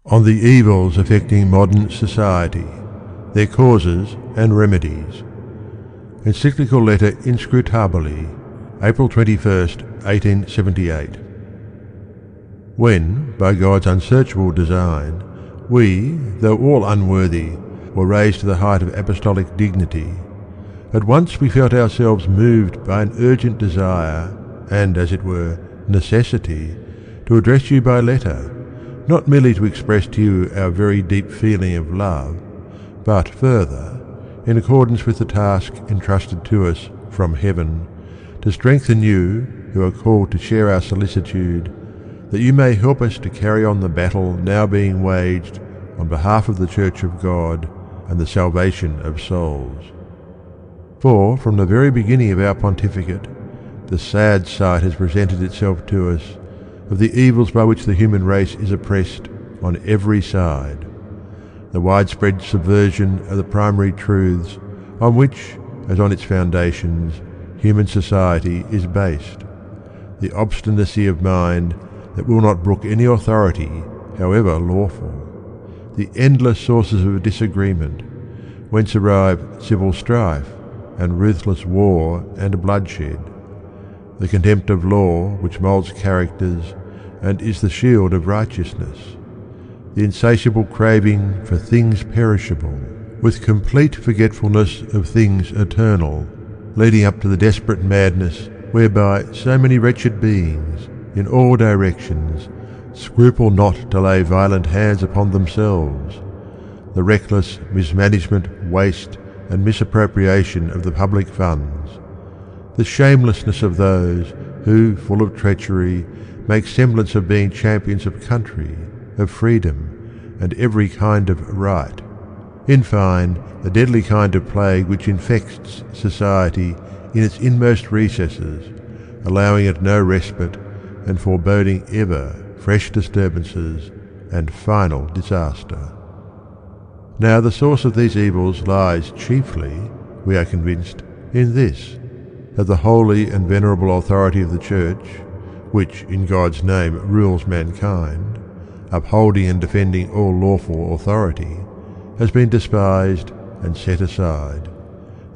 on the evils affecting modern society, their causes and remedies. Encyclical letter Inscrutabili, April 21st, 1878. When, by God's unsearchable design, we, though all unworthy, were raised to the height of apostolic dignity, at once we felt ourselves moved by an urgent desire, and, as it were, necessity, to address you by letter, not merely to express to you our very deep feeling of love, but further, in accordance with the task entrusted to us from heaven, to strengthen you who are called to share our solicitude, that you may help us to carry on the battle now being waged on behalf of the Church of God and the salvation of souls. For from the very beginning of our pontificate, the sad sight has presented itself to us of the evils by which the human race is oppressed on every side, the widespread subversion of the primary truths on which, as on its foundations, human society is based, the obstinacy of mind that will not brook any authority, however lawful, the endless sources of disagreement, whence arrive civil strife and ruthless war and bloodshed, the contempt of law which moulds characters and is the shield of righteousness, the insatiable craving for things perishable, with complete forgetfulness of things eternal, leading up to the desperate madness whereby so many wretched beings, in all directions, scruple not to lay violent hands upon themselves, the reckless mismanagement, waste, and misappropriation of the public funds, the shamelessness of those who, full of treachery, make semblance of being champions of country, of freedom, and every kind of right. In fine, the deadly kind of plague which infects society in its inmost recesses, allowing it no respite, and foreboding ever fresh disturbances and final disaster. Now the source of these evils lies chiefly, we are convinced, in this, that the holy and venerable authority of the Church, which in God's name rules mankind, upholding and defending all lawful authority, has been despised and set aside.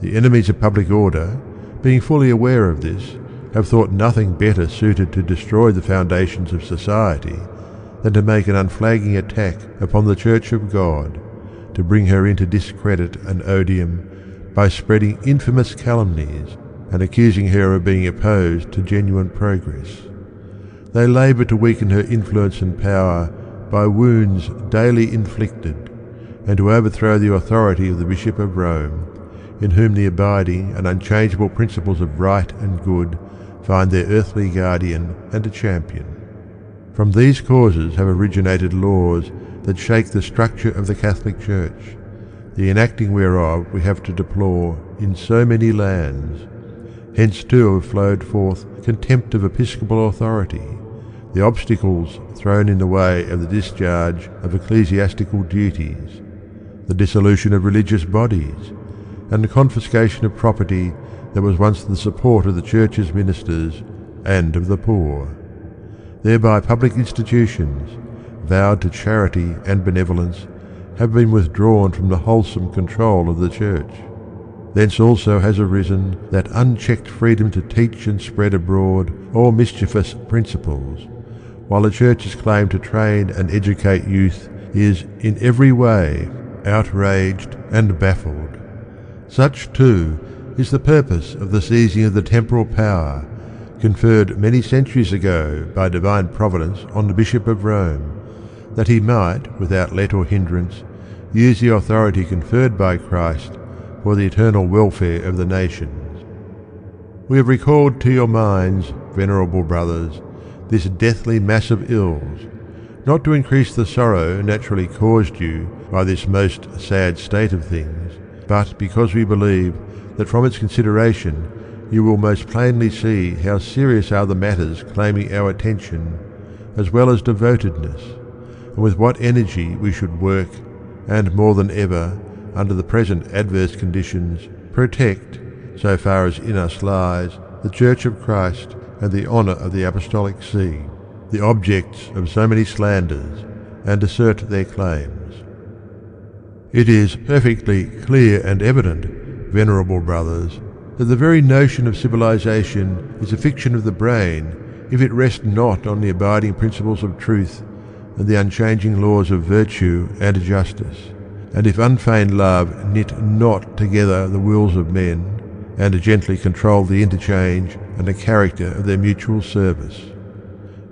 The enemies of public order, being fully aware of this, have thought nothing better suited to destroy the foundations of society than to make an unflagging attack upon the Church of God, to bring her into discredit and odium by spreading infamous calumnies and accusing her of being opposed to genuine progress. They labour to weaken her influence and power by wounds daily inflicted, and to overthrow the authority of the Bishop of Rome, in whom the abiding and unchangeable principles of right and good find their earthly guardian and a champion. From these causes have originated laws that shake the structure of the Catholic Church, the enacting whereof we have to deplore in so many lands. Hence too have flowed forth contempt of episcopal authority, the obstacles thrown in the way of the discharge of ecclesiastical duties, the dissolution of religious bodies, and the confiscation of property that was once the support of the Church's ministers and of the poor. Thereby public institutions, vowed to charity and benevolence, have been withdrawn from the wholesome control of the Church. Thence also has arisen that unchecked freedom to teach and spread abroad all mischievous principles, while the Church's claim to train and educate youth is in every way outraged and baffled. Such, too, is the purpose of the seizing of the temporal power, conferred many centuries ago by divine providence on the Bishop of Rome, that he might, without let or hindrance, use the authority conferred by Christ for the eternal welfare of the nations. We have recalled to your minds, venerable brothers, this deathly mass of ills, not to increase the sorrow naturally caused you by this most sad state of things, but because we believe that from its consideration you will most plainly see how serious are the matters claiming our attention, as well as devotedness, and with what energy we should work, and more than ever, under the present adverse conditions, protect, so far as in us lies, the Church of Christ and the honour of the Apostolic See, the objects of so many slanders, and assert their claims. It is perfectly clear and evident, venerable brothers, that the very notion of civilization is a fiction of the brain if it rests not on the abiding principles of truth and the unchanging laws of virtue and justice, and if unfeigned love knit not together the wills of men, and gently control the interchange and the character of their mutual service.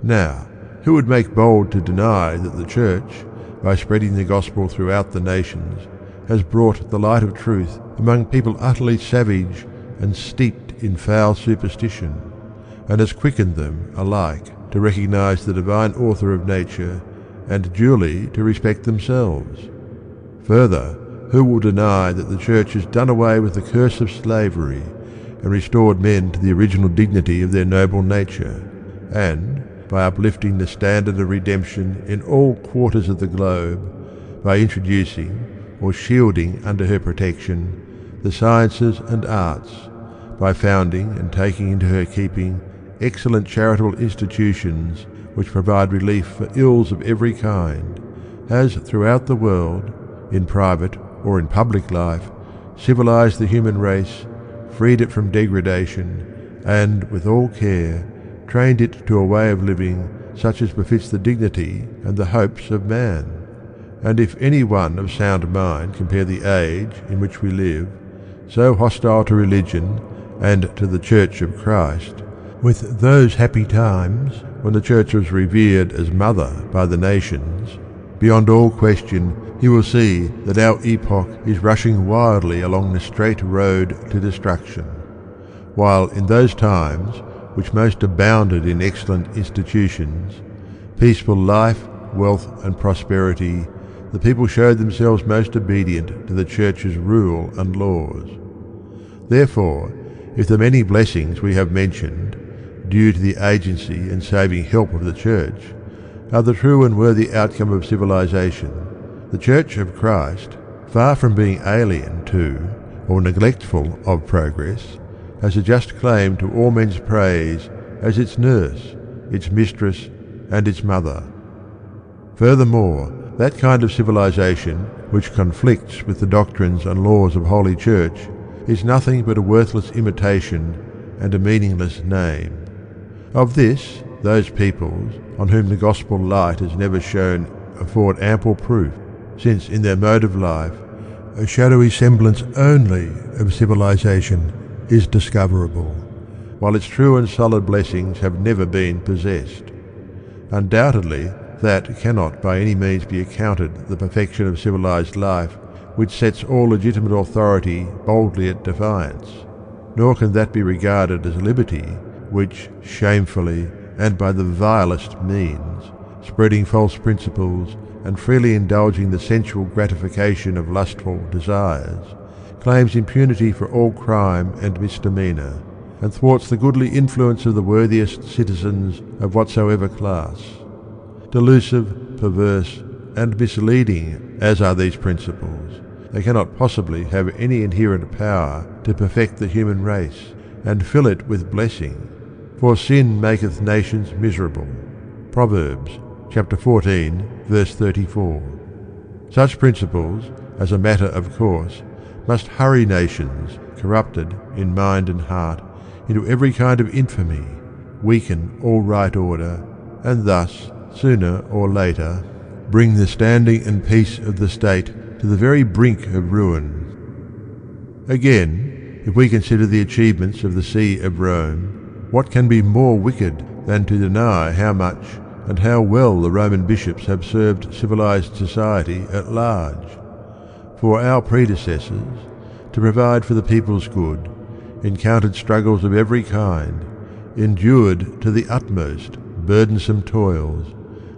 Now, who would make bold to deny that the Church, by spreading the gospel throughout the nations, has brought the light of truth among people utterly savage and steeped in foul superstition, and has quickened them alike to recognize the divine author of nature and duly to respect themselves? Further, who will deny that the Church has done away with the curse of slavery and restored men to the original dignity of their noble nature, and, by uplifting the standard of redemption in all quarters of the globe, by introducing or shielding under her protection the sciences and arts, by founding and taking into her keeping excellent charitable institutions which provide relief for ills of every kind, has throughout the world, in private or in public life, civilized the human race, freed it from degradation, and, with all care, trained it to a way of living such as befits the dignity and the hopes of man. And if any one of sound mind compare the age in which we live, so hostile to religion and to the Church of Christ, with those happy times when the Church was revered as mother by the nations, beyond all question he will see that our epoch is rushing wildly along the straight road to destruction, while in those times which most abounded in excellent institutions, peaceful life, wealth and prosperity, the people showed themselves most obedient to the Church's rule and laws. Therefore, if the many blessings we have mentioned, due to the agency and saving help of the Church, are the true and worthy outcome of civilization, the Church of Christ, far from being alien to or neglectful of progress, has a just claim to all men's praise as its nurse, its mistress, and its mother. Furthermore, that kind of civilization which conflicts with the doctrines and laws of Holy Church is nothing but a worthless imitation and a meaningless name. Of this, those peoples on whom the gospel light has never shone afford ample proof, since in their mode of life a shadowy semblance only of civilization is discoverable, while its true and solid blessings have never been possessed. Undoubtedly, that cannot by any means be accounted the perfection of civilized life which sets all legitimate authority boldly at defiance, nor can that be regarded as liberty which, shamefully and by the vilest means, spreading false principles and freely indulging the sensual gratification of lustful desires, claims impunity for all crime and misdemeanour, and thwarts the goodly influence of the worthiest citizens of whatsoever class. Delusive, perverse, and misleading as are these principles, they cannot possibly have any inherent power to perfect the human race and fill it with blessing, for sin maketh nations miserable. Proverbs chapter 14, verse 34. Such principles, as a matter of course, must hurry nations, corrupted in mind and heart, into every kind of infamy, weaken all right order, and thus, sooner or later, bring the standing and peace of the state to the very brink of ruin. Again, if we consider the achievements of the See of Rome, what can be more wicked than to deny how much and how well the Roman bishops have served civilized society at large? For our predecessors, to provide for the people's good, encountered struggles of every kind, endured to the utmost burdensome toils,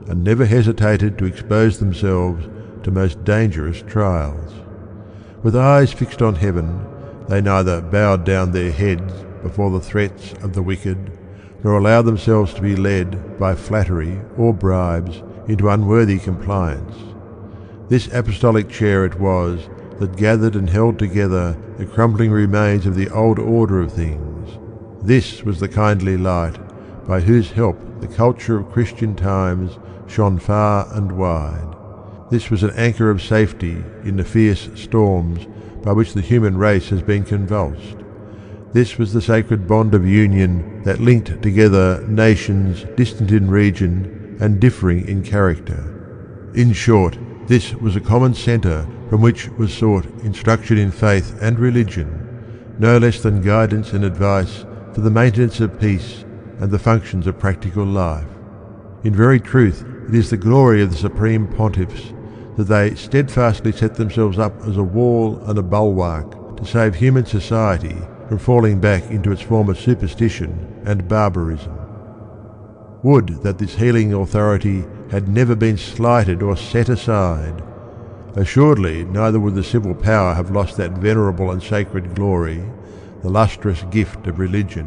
and never hesitated to expose themselves to most dangerous trials. With eyes fixed on heaven, they neither bowed down their heads before the threats of the wicked, nor allowed themselves to be led by flattery or bribes into unworthy compliance. This apostolic chair it was that gathered and held together the crumbling remains of the old order of things. This was the kindly light by whose help the culture of Christian times shone far and wide. This was an anchor of safety in the fierce storms by which the human race has been convulsed. This was the sacred bond of union that linked together nations distant in region and differing in character. In short, this was a common centre from which was sought instruction in faith and religion, no less than guidance and advice for the maintenance of peace and the functions of practical life. In very truth, it is the glory of the Supreme Pontiffs that they steadfastly set themselves up as a wall and a bulwark to save human society from falling back into its former superstition and barbarism. Would that this healing authority had never been slighted or set aside! Assuredly neither would the civil power have lost that venerable and sacred glory, the lustrous gift of religion,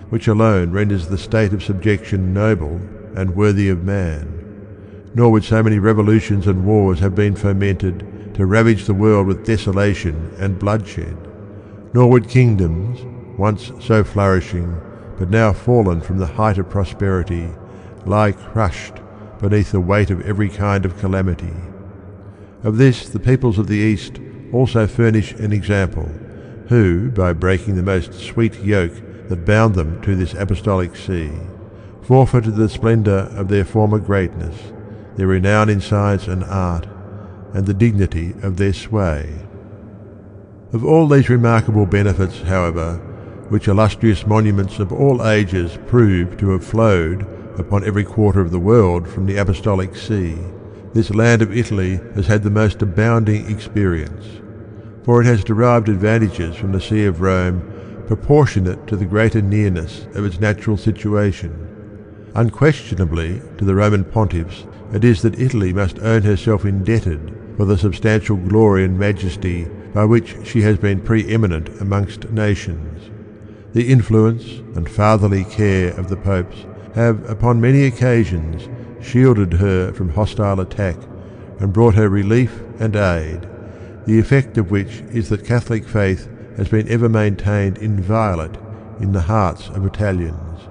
which alone renders the state of subjection noble and worthy of man. Nor would so many revolutions and wars have been fomented to ravage the world with desolation and bloodshed. Nor would kingdoms, once so flourishing, but now fallen from the height of prosperity, lie crushed beneath the weight of every kind of calamity. Of this the peoples of the East also furnish an example, who, by breaking the most sweet yoke that bound them to this apostolic see, forfeited the splendour of their former greatness, their renown in science and art, and the dignity of their sway. Of all these remarkable benefits, however, which illustrious monuments of all ages prove to have flowed upon every quarter of the world from the apostolic see, this land of Italy has had the most abounding experience, for it has derived advantages from the See of Rome proportionate to the greater nearness of its natural situation. Unquestionably, to the Roman pontiffs it is that Italy must own herself indebted for the substantial glory and majesty by which she has been preeminent amongst nations. The influence and fatherly care of the popes have upon many occasions shielded her from hostile attack and brought her relief and aid, the effect of which is that Catholic faith has been ever maintained inviolate in the hearts of Italians.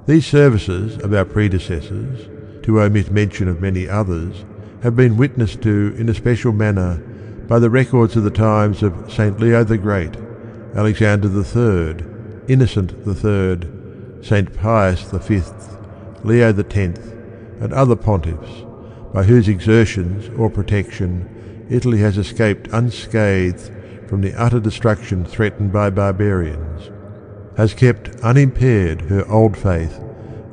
These services of our predecessors, to omit mention of many others, have been witnessed to in a special manner by the records of the times of St. Leo the Great, Alexander III, Innocent III, St. Pius V, Leo X, and other pontiffs, by whose exertions or protection Italy has escaped unscathed from the utter destruction threatened by barbarians, has kept unimpaired her old faith,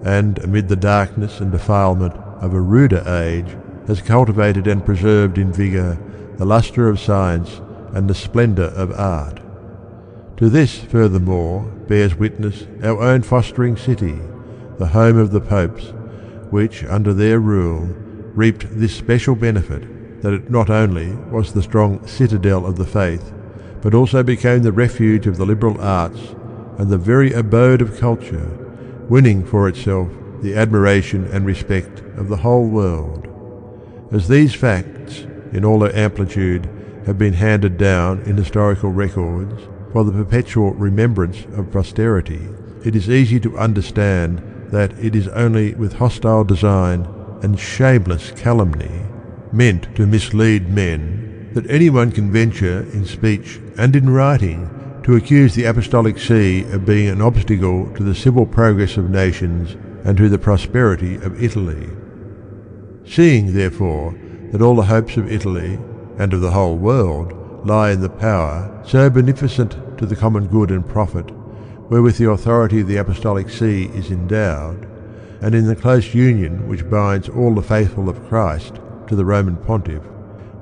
and amid the darkness and defilement of a ruder age has cultivated and preserved in vigour the lustre of science and the splendour of art. To this, furthermore, bears witness our own fostering city, the home of the popes, which, under their rule, reaped this special benefit, that it not only was the strong citadel of the faith, but also became the refuge of the liberal arts and the very abode of culture, winning for itself the admiration and respect of the whole world. As these facts, in all their amplitude, have been handed down in historical records for the perpetual remembrance of posterity, it is easy to understand that it is only with hostile design and shameless calumny, meant to mislead men, that anyone can venture in speech and in writing to accuse the Apostolic See of being an obstacle to the civil progress of nations and to the prosperity of Italy. Seeing, therefore, that all the hopes of Italy and of the whole world lie in the power so beneficent to the common good and profit, wherewith the authority of the Apostolic See is endowed, and in the close union which binds all the faithful of Christ to the Roman Pontiff,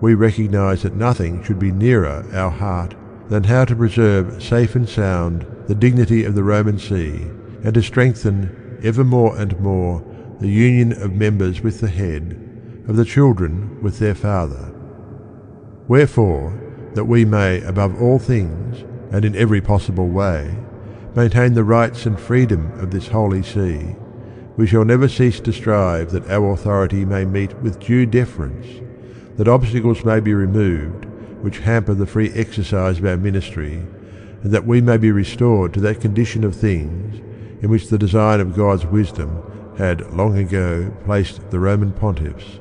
we recognise that nothing should be nearer our heart than how to preserve safe and sound the dignity of the Roman See, and to strengthen ever more and more the union of members with the head, of the children with their father. Wherefore, that we may above all things, and in every possible way, maintain the rights and freedom of this Holy See, we shall never cease to strive that our authority may meet with due deference, that obstacles may be removed which hamper the free exercise of our ministry, and that we may be restored to that condition of things in which the design of God's wisdom had long ago placed the Roman pontiffs.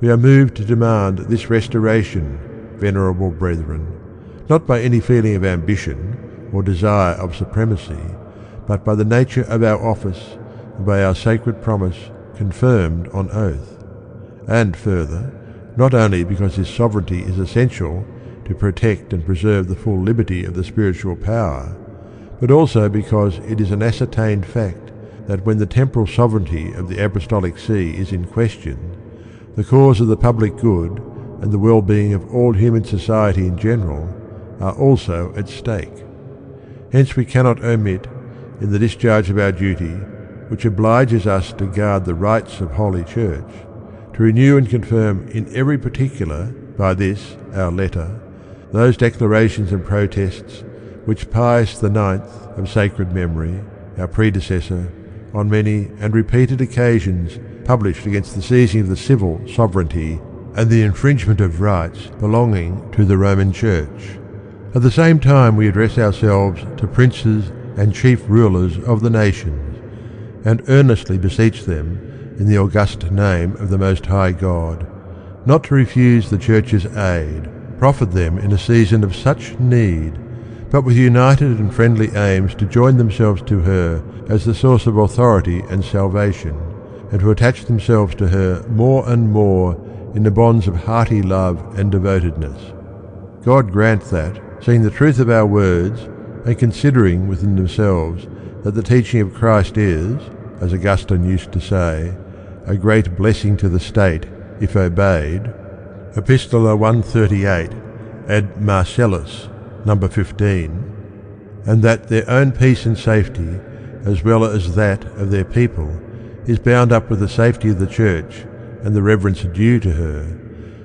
We are moved to demand this restoration, venerable brethren, not by any feeling of ambition or desire of supremacy, but by the nature of our office and by our sacred promise confirmed on oath. And further, not only because this sovereignty is essential to protect and preserve the full liberty of the spiritual power, but also because it is an ascertained fact that when the temporal sovereignty of the Apostolic See is in question, the cause of the public good and the well-being of all human society in general are also at stake. Hence we cannot omit, in the discharge of our duty, which obliges us to guard the rights of Holy Church, to renew and confirm in every particular, by this our letter, those declarations and protests which Pius IX of sacred memory, our predecessor, on many and repeated occasions published against the seizing of the civil sovereignty and the infringement of rights belonging to the Roman Church. At the same time we address ourselves to princes and chief rulers of the nations, and earnestly beseech them, in the august name of the Most High God, not to refuse the Church's aid, proffered them in a season of such need, but with united and friendly aims to join themselves to her as the source of authority and salvation, and to attach themselves to her more and more in the bonds of hearty love and devotedness. God grant that, seeing the truth of our words, and considering within themselves that the teaching of Christ is, as Augustine used to say, a great blessing to the state if obeyed, Epistola 138 ad Marcellus, number 15, and that their own peace and safety, as well as that of their people, is bound up with the safety of the Church and the reverence due to her,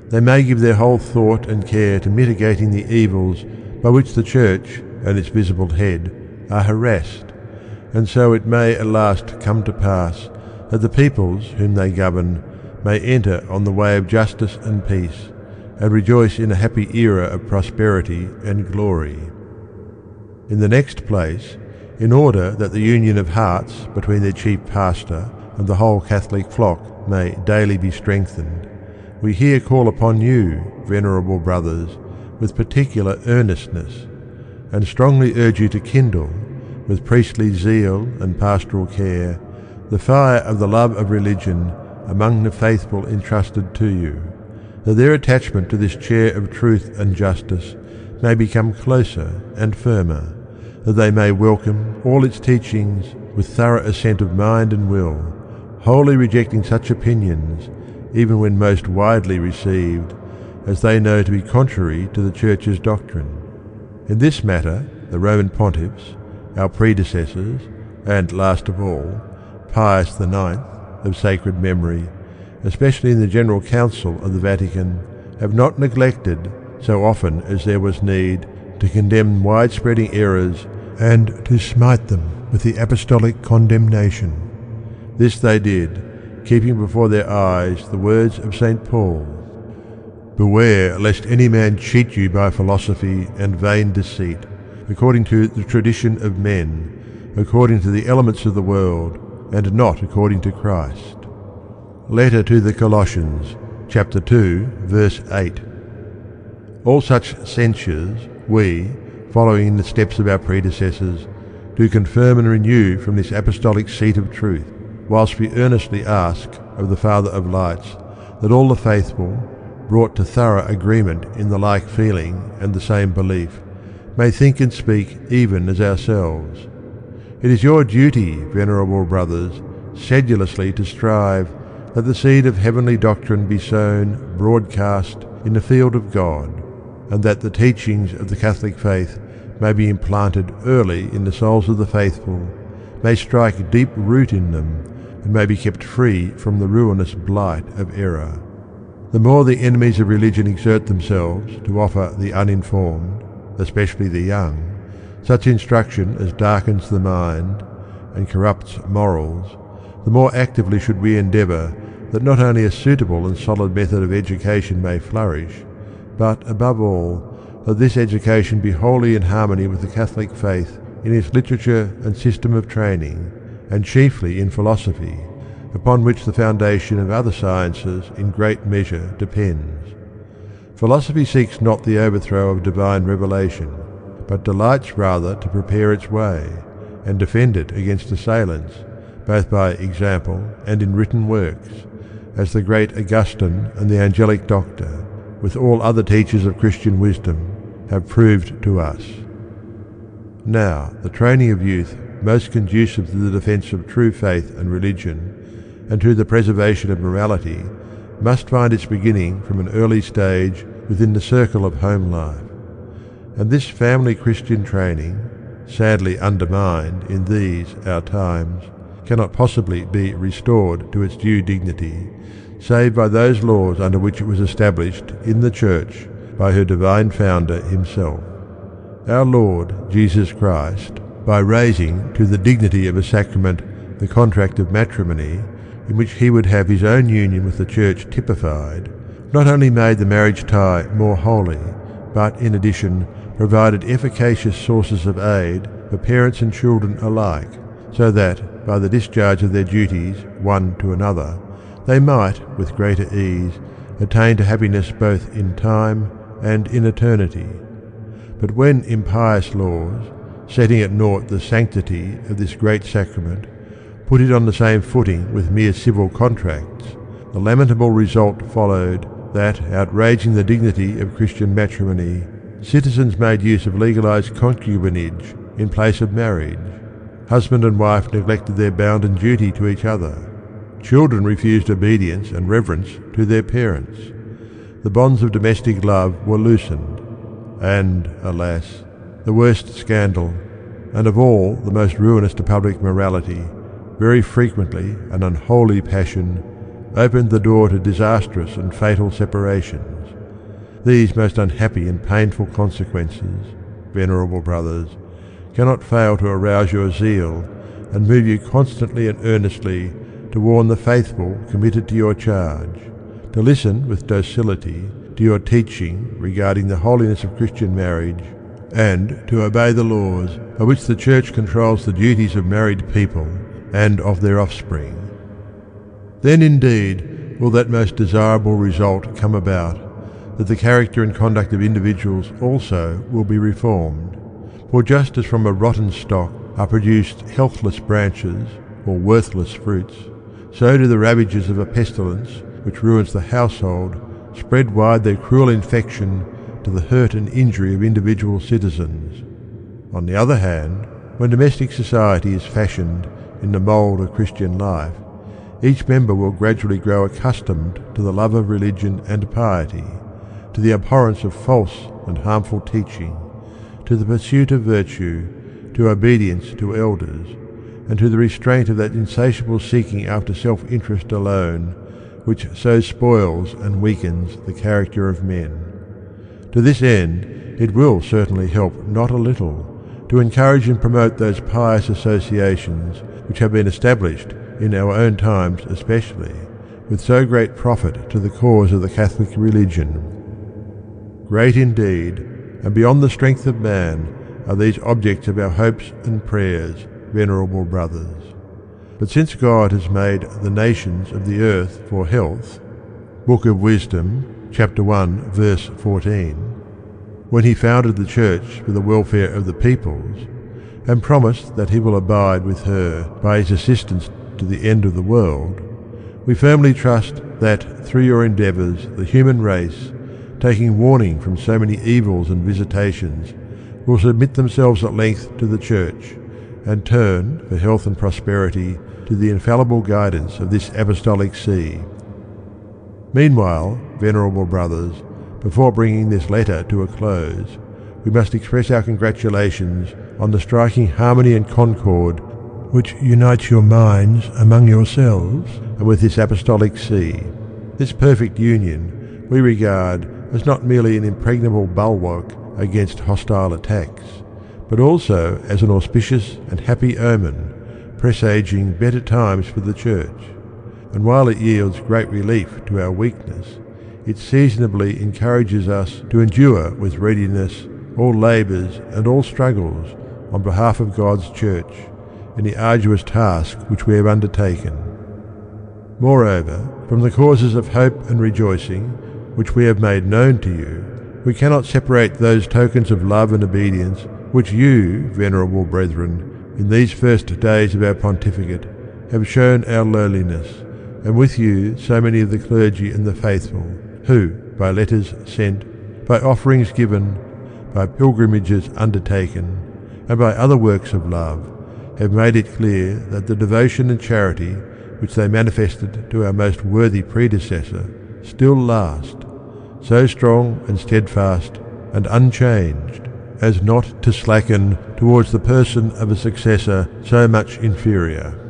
they may give their whole thought and care to mitigating the evils by which the Church and its visible head are harassed, and so it may at last come to pass that the peoples whom they govern may enter on the way of justice and peace, and rejoice in a happy era of prosperity and glory. In the next place, in order that the union of hearts between their chief pastor and the whole Catholic flock may daily be strengthened, we here call upon you, venerable brothers, with particular earnestness, and strongly urge you to kindle, with priestly zeal and pastoral care, the fire of the love of religion among the faithful entrusted to you, that their attachment to this chair of truth and justice may become closer and firmer, that they may welcome all its teachings with thorough assent of mind and will, wholly rejecting such opinions, even when most widely received, as they know to be contrary to the Church's doctrine. In this matter, the Roman pontiffs, our predecessors, and last of all, Pius IX of sacred memory, especially in the General Council of the Vatican, have not neglected, so often as there was need, to condemn widespreading errors and to smite them with the apostolic condemnation. This they did, keeping before their eyes the words of St. Paul: "Beware lest any man cheat you by philosophy and vain deceit, according to the tradition of men, according to the elements of the world, and not according to Christ." Letter to the Colossians, chapter 2, verse 8. All such censures we, following in the steps of our predecessors, do confirm and renew from this apostolic seat of truth, whilst we earnestly ask of the Father of lights that all the faithful, brought to thorough agreement in the like feeling and the same belief, may think and speak even as ourselves. It is your duty, venerable brothers, sedulously to strive that the seed of heavenly doctrine be sown broadcast in the field of God, and that the teachings of the Catholic faith may be implanted early in the souls of the faithful, may strike deep root in them, and may be kept free from the ruinous blight of error. The more the enemies of religion exert themselves to offer the uninformed, especially the young, such instruction as darkens the mind and corrupts morals, the more actively should we endeavour that not only a suitable and solid method of education may flourish, but, above all, that this education be wholly in harmony with the Catholic faith in its literature and system of training, and chiefly in philosophy, upon which the foundation of other sciences in great measure depends. Philosophy seeks not the overthrow of divine revelation, but delights rather to prepare its way, and defend it against assailants, both by example and in written works, as the great Augustine and the angelic Doctor, with all other teachers of Christian wisdom, have proved to us. Now, the training of youth most conducive to the defence of true faith and religion, and to the preservation of morality, must find its beginning from an early stage within the circle of home life. And this family Christian training, sadly undermined in these our times, cannot possibly be restored to its due dignity, save by those laws under which it was established in the Church by her divine founder himself, our Lord Jesus Christ, by raising to the dignity of a sacrament the contract of matrimony, in which he would have his own union with the Church typified, not only made the marriage tie more holy, but in addition provided efficacious sources of aid for parents and children alike, so that, by the discharge of their duties one to another, they might, with greater ease, attain to happiness both in time and in eternity. But when impious laws, setting at naught the sanctity of this great sacrament, put it on the same footing with mere civil contracts, the lamentable result followed that, outraging the dignity of Christian matrimony, citizens made use of legalized concubinage in place of marriage. Husband and wife neglected their bounden duty to each other. Children refused obedience and reverence to their parents. The bonds of domestic love were loosened, and, alas, the worst scandal, and of all the most ruinous to public morality, very frequently an unholy passion, opened the door to disastrous and fatal separations. These most unhappy and painful consequences, venerable brothers, cannot fail to arouse your zeal and move you constantly and earnestly to warn the faithful committed to your charge, to listen with docility to your teaching regarding the holiness of Christian marriage, and to obey the laws by which the Church controls the duties of married people and of their offspring. Then indeed will that most desirable result come about, that the character and conduct of individuals also will be reformed. For just as from a rotten stock are produced healthless branches or worthless fruits, so do the ravages of a pestilence which ruins the household spread wide their cruel infection to the hurt and injury of individual citizens. On the other hand, when domestic society is fashioned in the mould of Christian life, each member will gradually grow accustomed to the love of religion and piety, to the abhorrence of false and harmful teaching, to the pursuit of virtue, to obedience to elders, and to the restraint of that insatiable seeking after self-interest alone, which so spoils and weakens the character of men. To this end, it will certainly help not a little to encourage and promote those pious associations which have been established in our own times especially, with so great profit to the cause of the Catholic religion. Great indeed, and beyond the strength of man, are these objects of our hopes and prayers, venerable brothers. But since God has made the nations of the earth for health, Book of Wisdom, chapter 1, verse 14, when he founded the Church for the welfare of the peoples, and promised that he will abide with her by his assistance to the end of the world, we firmly trust that through your endeavours the human race, taking warning from so many evils and visitations, will submit themselves at length to the Church, and turn for health and prosperity to the infallible guidance of this apostolic see. Meanwhile, venerable brothers, before bringing this letter to a close, we must express our congratulations on the striking harmony and concord which unites your minds among yourselves and with this apostolic see. This perfect union we regard as not merely an impregnable bulwark against hostile attacks, but also as an auspicious and happy omen, presaging better times for the Church. And while it yields great relief to our weakness, it seasonably encourages us to endure with readiness all labours and all struggles on behalf of God's Church in the arduous task which we have undertaken. Moreover, from the causes of hope and rejoicing, which we have made known to you, we cannot separate those tokens of love and obedience which you, venerable brethren, in these first days of our pontificate, have shown our lowliness, and with you so many of the clergy and the faithful, who, by letters sent, by offerings given, by pilgrimages undertaken, and by other works of love, have made it clear that the devotion and charity which they manifested to our most worthy predecessor still last, so strong and steadfast and unchanged, as not to slacken towards the person of a successor so much inferior.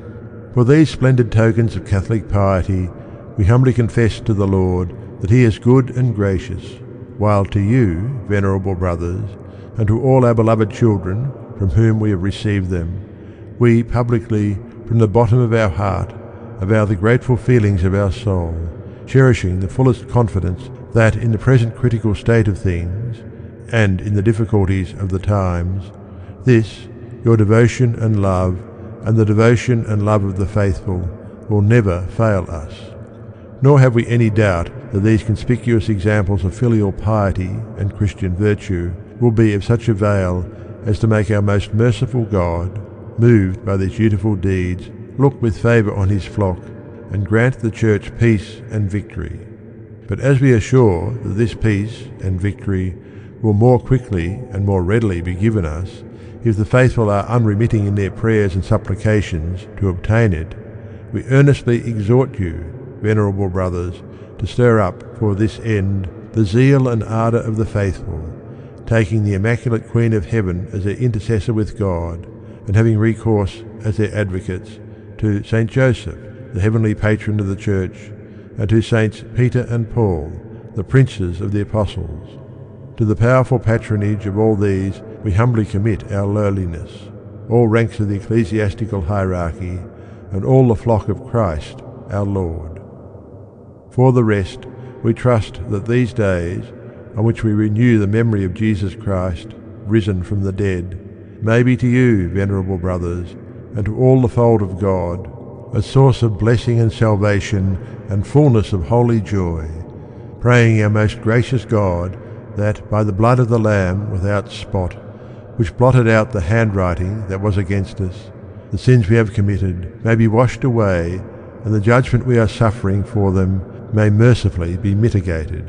For these splendid tokens of Catholic piety we humbly confess to the Lord that He is good and gracious, while to you, venerable brothers, and to all our beloved children from whom we have received them, we publicly, from the bottom of our heart, avow the grateful feelings of our soul, cherishing the fullest confidence that in the present critical state of things, and in the difficulties of the times, this, your devotion and love, and the devotion and love of the faithful, will never fail us. Nor have we any doubt that these conspicuous examples of filial piety and Christian virtue will be of such avail as to make our most merciful God, moved by these dutiful deeds, look with favour on His flock, and grant the Church peace and victory. But as we are sure that this peace and victory will more quickly and more readily be given us, if the faithful are unremitting in their prayers and supplications to obtain it, we earnestly exhort you, venerable brothers, to stir up for this end the zeal and ardour of the faithful, taking the Immaculate Queen of Heaven as their intercessor with God, and having recourse as their advocates to Saint Joseph, the heavenly patron of the Church, and to Saints Peter and Paul, the princes of the Apostles. To the powerful patronage of all these we humbly commit our lowliness, all ranks of the ecclesiastical hierarchy, and all the flock of Christ our Lord. For the rest, we trust that these days, on which we renew the memory of Jesus Christ, risen from the dead, may be to you, venerable brothers, and to all the fold of God, a source of blessing and salvation and fullness of holy joy, praying our most gracious God that by the blood of the Lamb without spot, which blotted out the handwriting that was against us, the sins we have committed may be washed away, and the judgment we are suffering for them may mercifully be mitigated.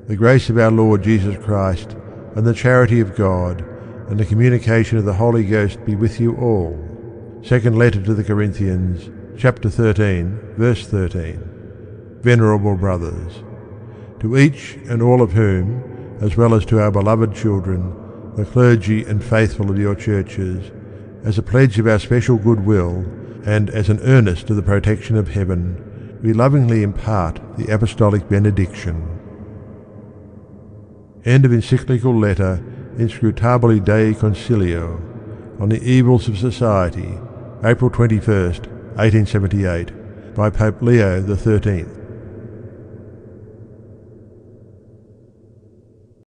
The grace of our Lord Jesus Christ, and the charity of God, and the communication of the Holy Ghost be with you all. Second letter to the Corinthians, chapter 13, verse 13. Venerable brothers, to each and all of whom, as well as to our beloved children, the clergy and faithful of your churches, as a pledge of our special goodwill, and as an earnest to the protection of heaven, we lovingly impart the apostolic benediction. End of Encyclical Letter Inscrutabili Dei Concilio on the Evils of Society, April 21st, 1878, by Pope Leo XIII.